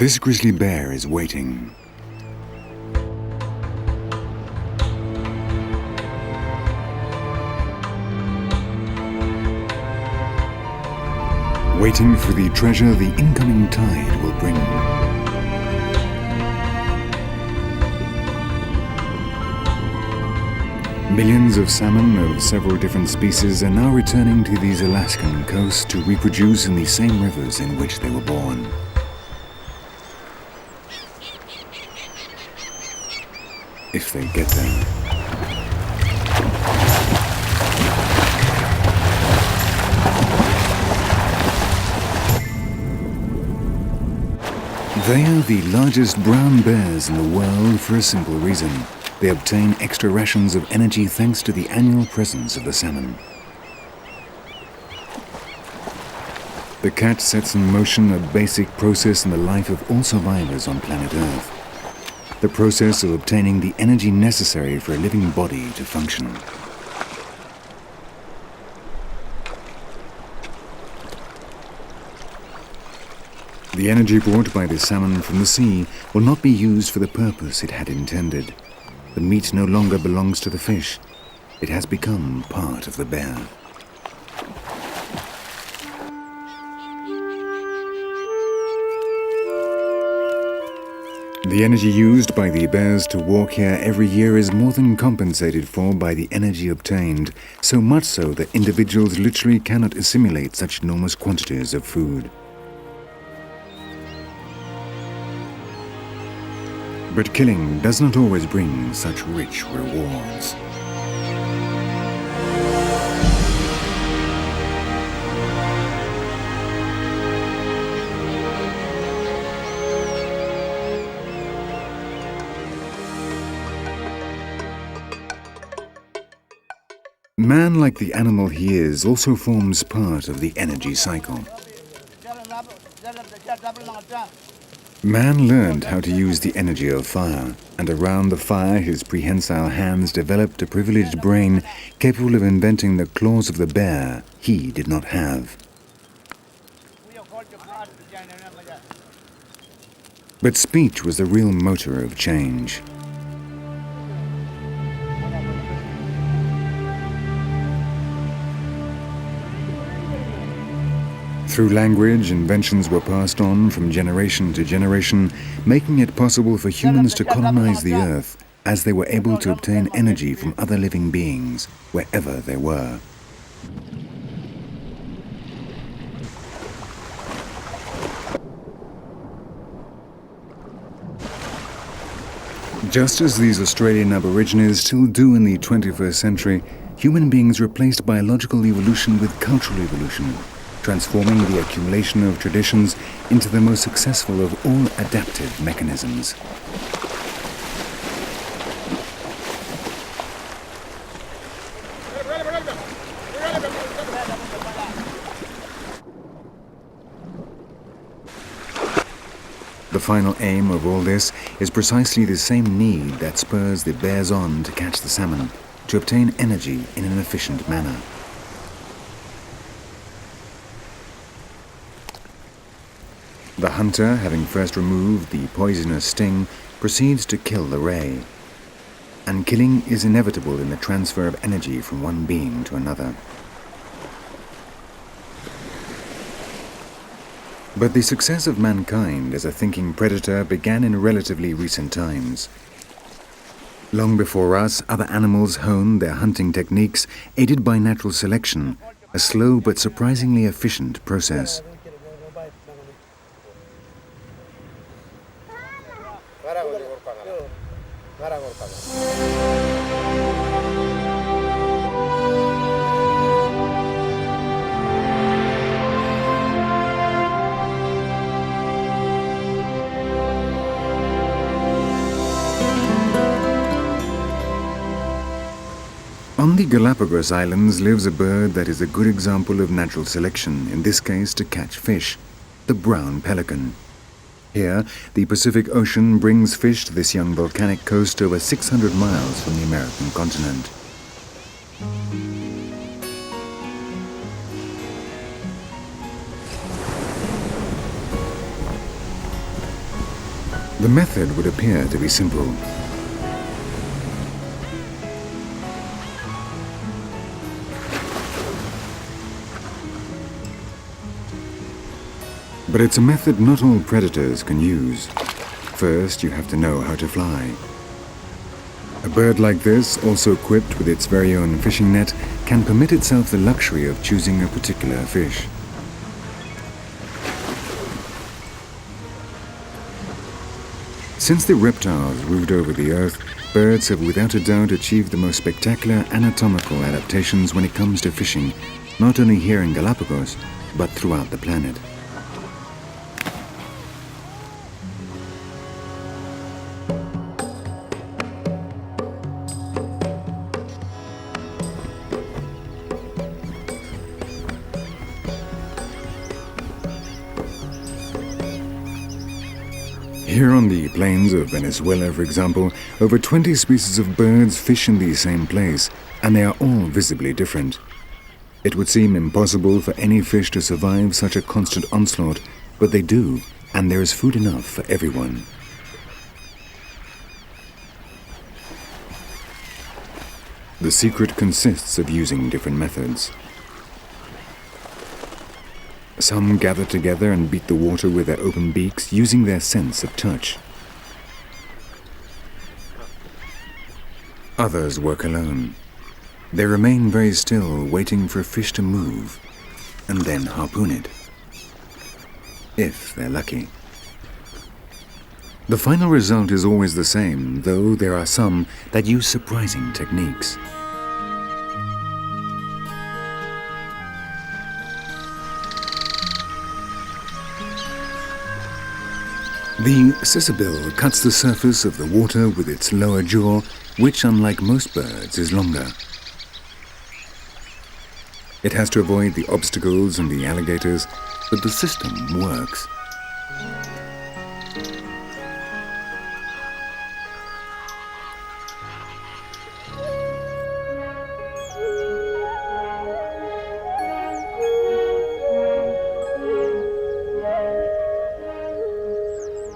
This grizzly bear is waiting. Waiting for the treasure the incoming tide will bring. Millions of salmon of several different species are now returning to these Alaskan coasts to reproduce in the same rivers in which they were born. If they get there. They are the largest brown bears in the world for a simple reason. They obtain extra rations of energy thanks to the annual presence of the salmon. The cat sets in motion a basic process in the life of all survivors on planet Earth. The process of obtaining the energy necessary for a living body to function. The energy brought by the salmon from the sea will not be used for the purpose it had intended. The meat no longer belongs to the fish. It has become part of the bear. The energy used by the bears to walk here every year is more than compensated for by the energy obtained, so much so that individuals literally cannot assimilate such enormous quantities of food. But killing does not always bring such rich rewards. Man, like the animal he is, also forms part of the energy cycle. Man learned how to use the energy of fire, and around the fire his prehensile hands developed a privileged brain capable of inventing the claws of the bear he did not have. But speech was the real motor of change. Through language, inventions were passed on from generation to generation, making it possible for humans to colonize the earth as they were able to obtain energy from other living beings, wherever they were. Just as these Australian Aborigines still do in the 21st century, human beings replaced biological evolution with cultural evolution, transforming the accumulation of traditions into the most successful of all adaptive mechanisms. The final aim of all this is precisely the same need that spurs the bears on to catch the salmon, to obtain energy in an efficient manner. The hunter, having first removed the poisonous sting, proceeds to kill the prey. And killing is inevitable in the transfer of energy from one being to another. But the success of mankind as a thinking predator began in relatively recent times. Long before us, other animals honed their hunting techniques, aided by natural selection, a slow but surprisingly efficient process. On the Galapagos Islands lives a bird that is a good example of natural selection, in this case to catch fish, the brown pelican. Here, the Pacific Ocean brings fish to this young volcanic coast over 600 miles from the American continent. The method would appear to be simple. But it's a method not all predators can use. First, you have to know how to fly. A bird like this, also equipped with its very own fishing net, can permit itself the luxury of choosing a particular fish. Since the reptiles ruled over the Earth, birds have without a doubt achieved the most spectacular anatomical adaptations when it comes to fishing, not only here in Galapagos, but throughout the planet. Here on the plains of Venezuela, for example, over 20 species of birds fish in the same place, and they are all visibly different. It would seem impossible for any fish to survive such a constant onslaught, but they do, and there is food enough for everyone. The secret consists of using different methods. Some gather together and beat the water with their open beaks, using their sense of touch. Others work alone. They remain very still, waiting for a fish to move, and then harpoon it, if they're lucky. The final result is always the same, though there are some that use surprising techniques. The cicabill cuts the surface of the water with its lower jaw, which, unlike most birds, is longer. It has to avoid the obstacles and the alligators, but the system works.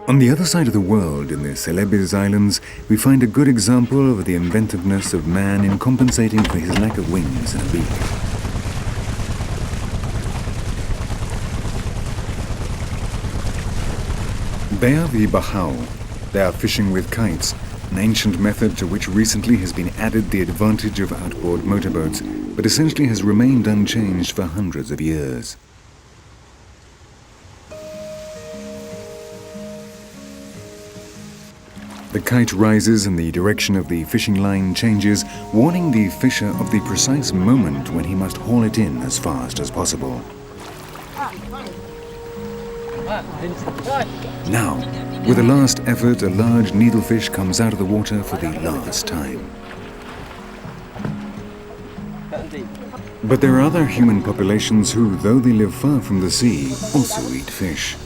On the other side of the world, in the Celebes Islands, we find a good example of the inventiveness of man in compensating for his lack of wings and a beak. They are the bahau. They are fishing with kites, an ancient method to which recently has been added the advantage of outboard motorboats, but essentially has remained unchanged for hundreds of years. The kite rises and the direction of the fishing line changes, warning the fisher of the precise moment when he must haul it in as fast as possible. Now, with a last effort, a large needlefish comes out of the water for the last time. But there are other human populations who, though they live far from the sea, also eat fish.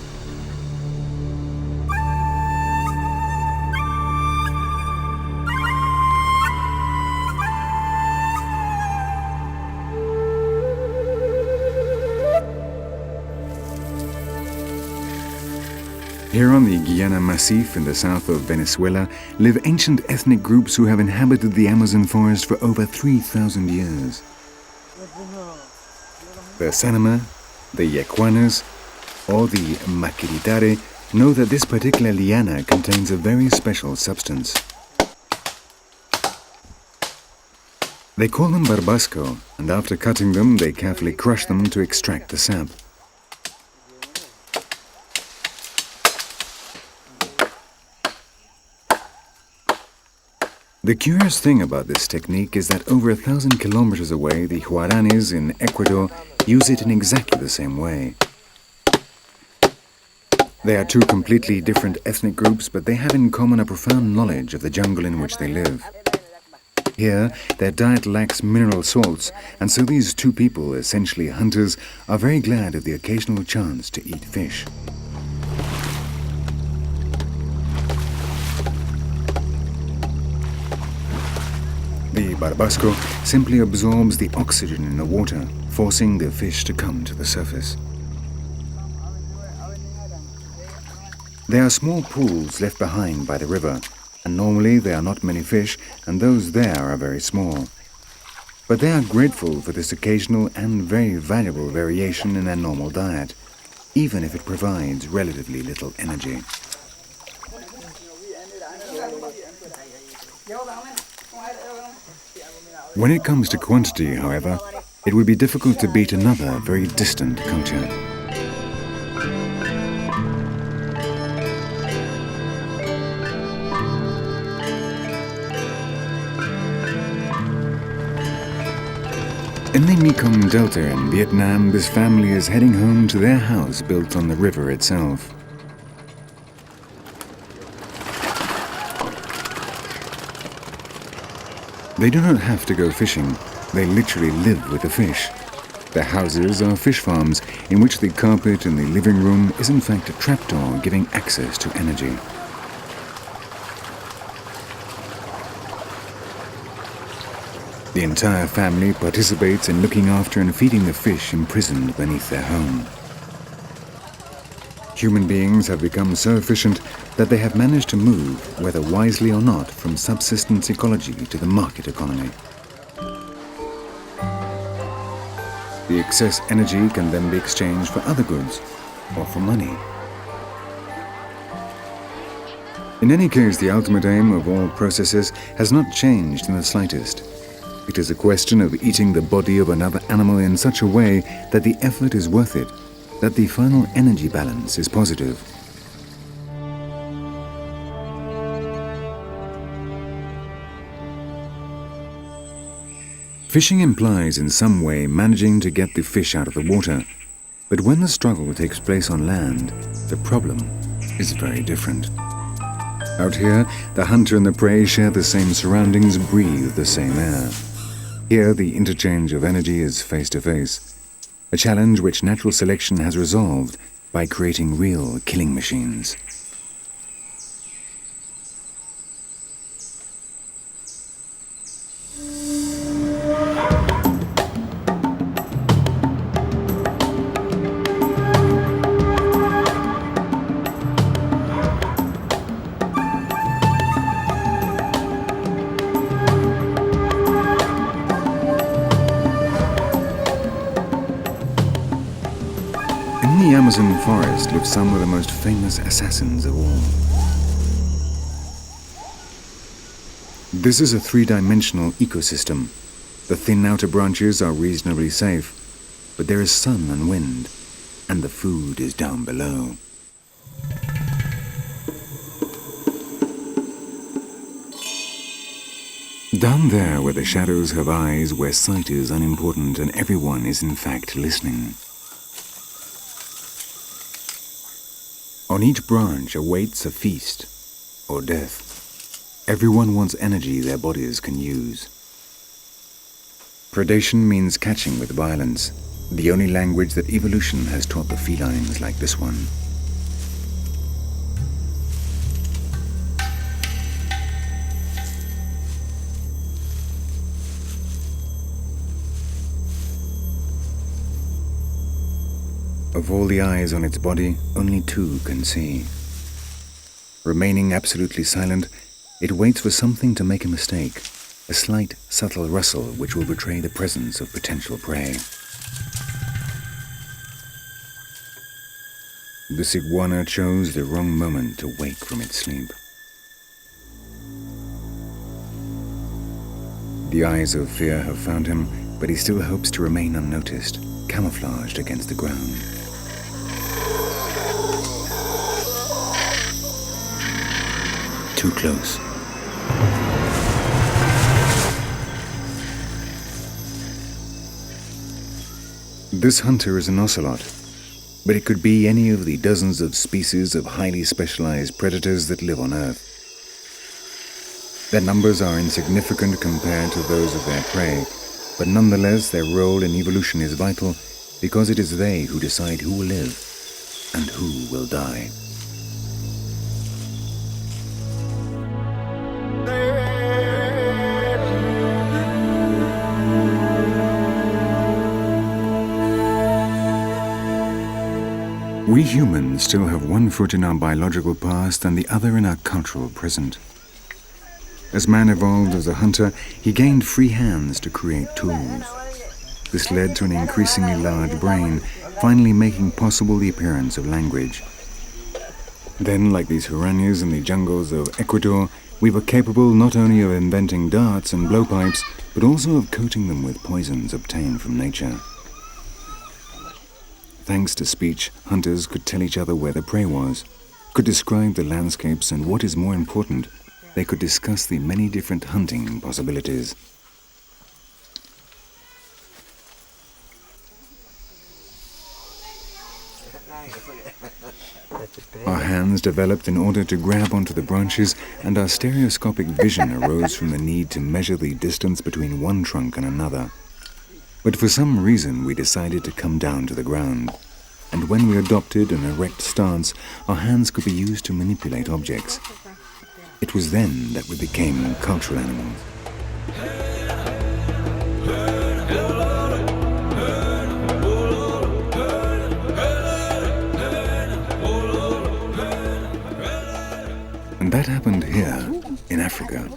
Here on the Guiana Massif in the south of Venezuela live ancient ethnic groups who have inhabited the Amazon forest for over 3,000 years. The Sanama, the Yacuanas, or the Maquiritare know that this particular liana contains a very special substance. They call them barbasco, and after cutting them, they carefully crush them to extract the sap. The curious thing about this technique is that over 1,000 kilometers away, the Guaranis in Ecuador use it in exactly the same way. They are two completely different ethnic groups, but they have in common a profound knowledge of the jungle in which they live. Here, their diet lacks mineral salts, and so these two people, essentially hunters, are very glad of the occasional chance to eat fish. The barbasco simply absorbs the oxygen in the water, forcing the fish to come to the surface. There are small pools left behind by the river, and normally there are not many fish, and those there are very small. But they are grateful for this occasional and very valuable variation in their normal diet, even if it provides relatively little energy. When it comes to quantity, however, it would be difficult to beat another very distant culture. In the Mekong Delta in Vietnam, this family is heading home to their house built on the river itself. They do not have to go fishing. They literally live with the fish. Their houses are fish farms in which the carpet in the living room is in fact a trapdoor giving access to energy. The entire family participates in looking after and feeding the fish imprisoned beneath their home. Human beings have become so efficient that they have managed to move, whether wisely or not, from subsistence ecology to the market economy. The excess energy can then be exchanged for other goods or for money. In any case, the ultimate aim of all processes has not changed in the slightest. It is a question of eating the body of another animal in such a way that the effort is worth it, that the final energy balance is positive. Fishing implies in some way managing to get the fish out of the water, but when the struggle takes place on land, the problem is very different. Out here, the hunter and the prey share the same surroundings, breathe the same air. Here, the interchange of energy is face-to-face, a challenge which natural selection has resolved by creating real killing machines. In the Amazon forest live some of the most famous assassins of all. This is a three-dimensional ecosystem. The thin outer branches are reasonably safe, but there is sun and wind, and the food is down below. Down there where the shadows have eyes, where sight is unimportant and everyone is in fact listening. On each branch awaits a feast or death. Everyone wants energy their bodies can use. Predation means catching with violence, the only language that evolution has taught the felines like this one. Of all the eyes on its body, only two can see. Remaining absolutely silent, it waits for something to make a mistake, a slight, subtle rustle which will betray the presence of potential prey. This iguana chose the wrong moment to wake from its sleep. The eyes of fear have found him, but he still hopes to remain unnoticed, camouflaged against the ground. Too close. This hunter is an ocelot, but it could be any of the dozens of species of highly specialized predators that live on Earth. Their numbers are insignificant compared to those of their prey, but nonetheless their role in evolution is vital because it is they who decide who will live and who will die. We humans still have one foot in our biological past and the other in our cultural present. As man evolved as a hunter, he gained free hands to create tools. This led to an increasingly large brain, finally making possible the appearance of language. Then, like these Huranis in the jungles of Ecuador, we were capable not only of inventing darts and blowpipes, but also of coating them with poisons obtained from nature. Thanks to speech, hunters could tell each other where the prey was, could describe the landscapes, and what is more important, they could discuss the many different hunting possibilities. Our hands developed in order to grab onto the branches, and our stereoscopic vision arose from the need to measure the distance between one trunk and another. But for some reason we decided to come down to the ground, and when we adopted an erect stance, our hands could be used to manipulate objects. It was then that we became cultural animals. And that happened here, in Africa.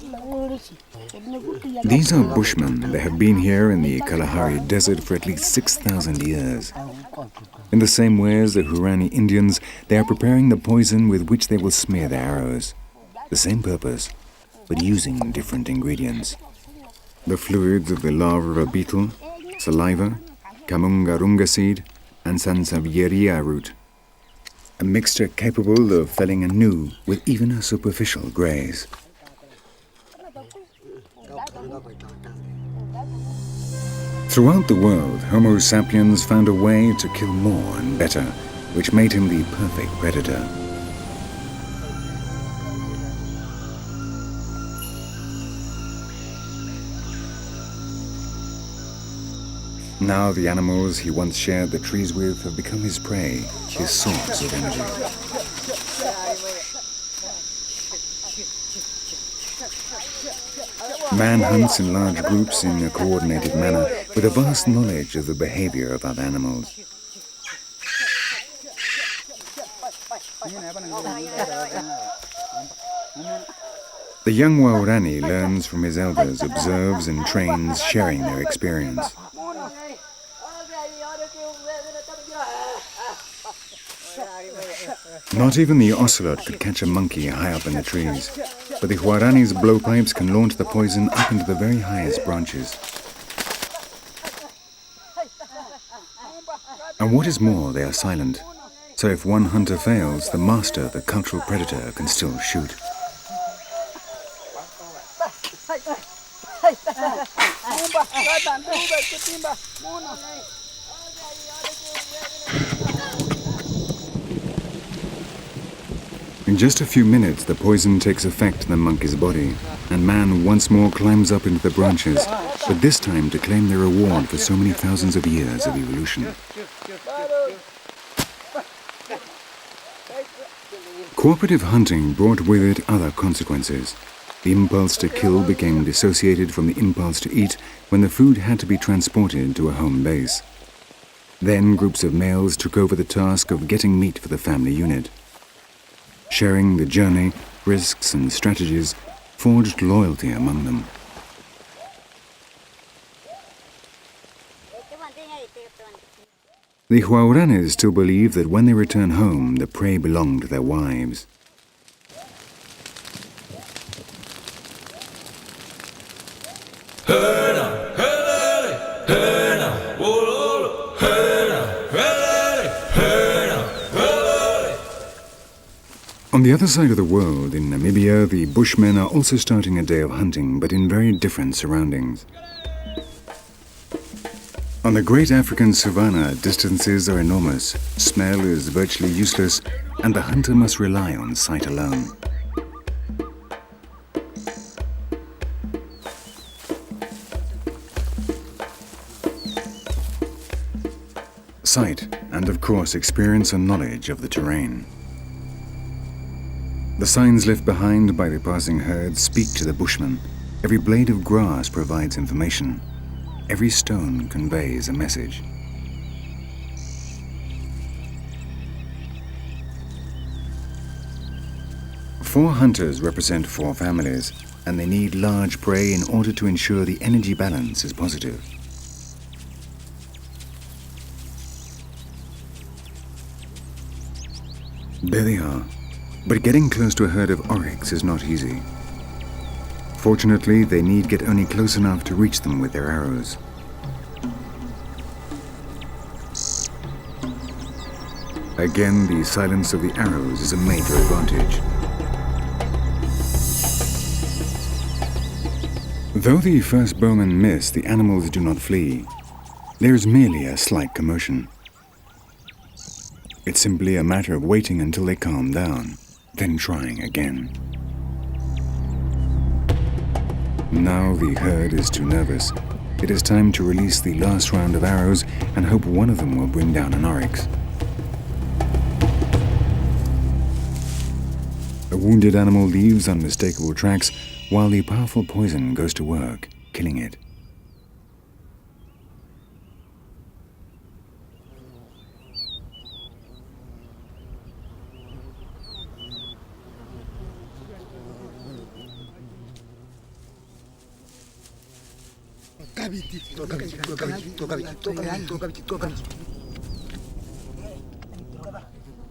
These are Bushmen. They have been here in the Kalahari Desert for at least 6,000 years. In the same way as the Hurani Indians, they are preparing the poison with which they will smear their arrows. The same purpose, but using different ingredients. The fluids of the larva of a beetle, saliva, kamungarunga seed, and sansevieria root. A mixture capable of felling a gnu with even a superficial graze. Throughout the world, Homo sapiens found a way to kill more and better, which made him the perfect predator. Now the animals he once shared the trees with have become his prey, his source of energy. Man hunts in large groups in a coordinated manner with a vast knowledge of the behavior of other animals. The young Waurani learns from his elders, observes and trains, sharing their experience. Not even the ocelot could catch a monkey high up in the trees, but the Huarani's blowpipes can launch the poison up into the very highest branches. And what is more, they are silent, so if one hunter fails, the master, the cultural predator, can still shoot. In just a few minutes, the poison takes effect in the monkey's body, and man once more climbs up into the branches, but this time to claim their reward for so many thousands of years of evolution. Cooperative hunting brought with it other consequences. The impulse to kill became dissociated from the impulse to eat when the food had to be transported to a home base. Then groups of males took over the task of getting meat for the family unit. Sharing the journey, risks and strategies forged loyalty among them. The Huauranes still believe that when they return home, the prey belonged to their wives. On the other side of the world, in Namibia, the Bushmen are also starting a day of hunting, but in very different surroundings. On the great African savanna, distances are enormous, smell is virtually useless, and the hunter must rely on sight alone. Sight, and of course experience and knowledge of the terrain. The signs left behind by the passing herd speak to the Bushmen. Every blade of grass provides information. Every stone conveys a message. 4 hunters represent 4 families, and they need large prey in order to ensure the energy balance is positive. There they are, but getting close to a herd of oryx is not easy. Fortunately, they need get only close enough to reach them with their arrows. Again, the silence of the arrows is a major advantage. Though the first bowmen miss, the animals do not flee. There is merely a slight commotion. It's simply a matter of waiting until they calm down, then trying again. Now the herd is too nervous. It is time to release the last round of arrows and hope one of them will bring down an oryx. A wounded animal leaves unmistakable tracks while the powerful poison goes to work, killing it.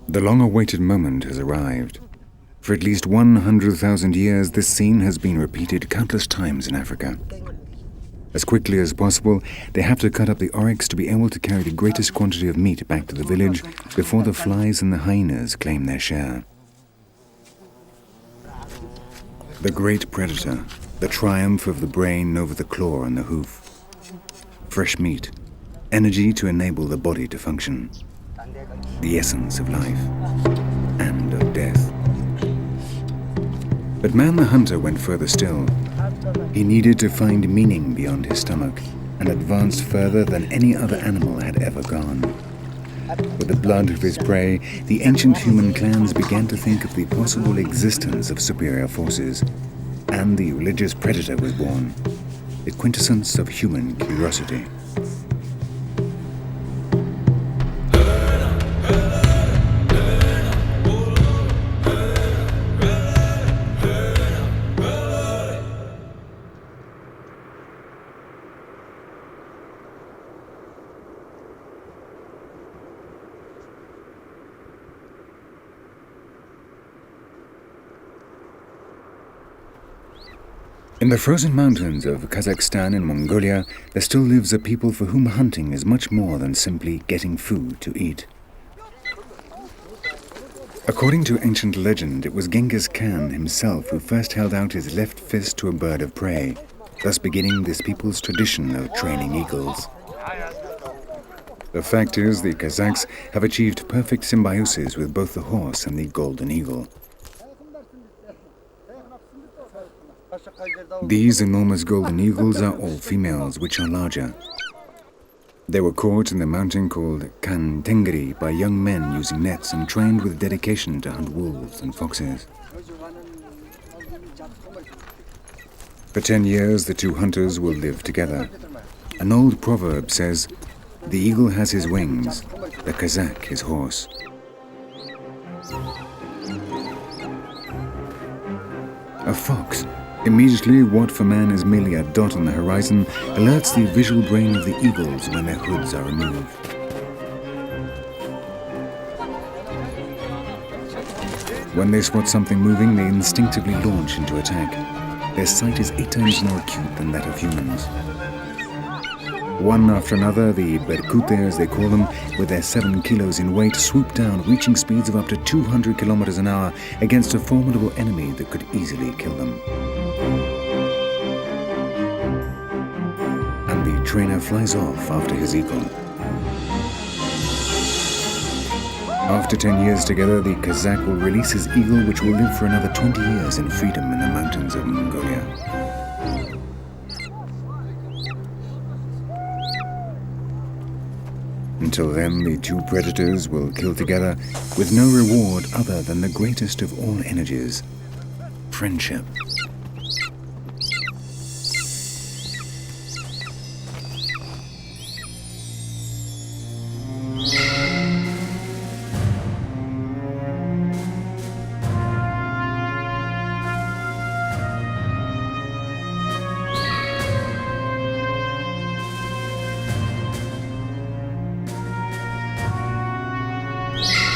The long-awaited moment has arrived. For at least 100,000 years, this scene has been repeated countless times in Africa. As quickly as possible, they have to cut up the oryx to be able to carry the greatest quantity of meat back to the village before the flies and the hyenas claim their share. The great predator, the triumph of the brain over the claw and the hoof. Fresh meat, energy to enable the body to function. The essence of life and of death. But man the hunter went further still. He needed to find meaning beyond his stomach and advanced further than any other animal had ever gone. With the blood of his prey, the ancient human clans began to think of the possible existence of superior forces, and the religious predator was born, the quintessence of human curiosity. In the frozen mountains of Kazakhstan and Mongolia, there still lives a people for whom hunting is much more than simply getting food to eat. According to ancient legend, it was Genghis Khan himself who first held out his left fist to a bird of prey, thus beginning this people's tradition of training eagles. The fact is, the Kazakhs have achieved perfect symbiosis with both the horse and the golden eagle. These enormous golden eagles are all females, which are larger. They were caught in the mountain called Kan Tengri by young men using nets and trained with dedication to hunt wolves and foxes. For 10 years, the two hunters will live together. An old proverb says, "The eagle has his wings, the Kazakh his horse." A fox, immediately what for man is merely a dot on the horizon, alerts the visual brain of the eagles when their hoods are removed. When they spot something moving, they instinctively launch into attack. Their sight is 8 times more acute than that of humans. One after another, the berkute, as they call them, with their 7 kilos in weight, swoop down, reaching speeds of up to 200 kilometers an hour against a formidable enemy that could easily kill them. And the trainer flies off after his eagle. After 10 years together, the Kazakh will release his eagle, which will live for another 20 years in freedom in the mountains of Mongolia. Until then, the two predators will kill together with no reward other than the greatest of all energies, friendship.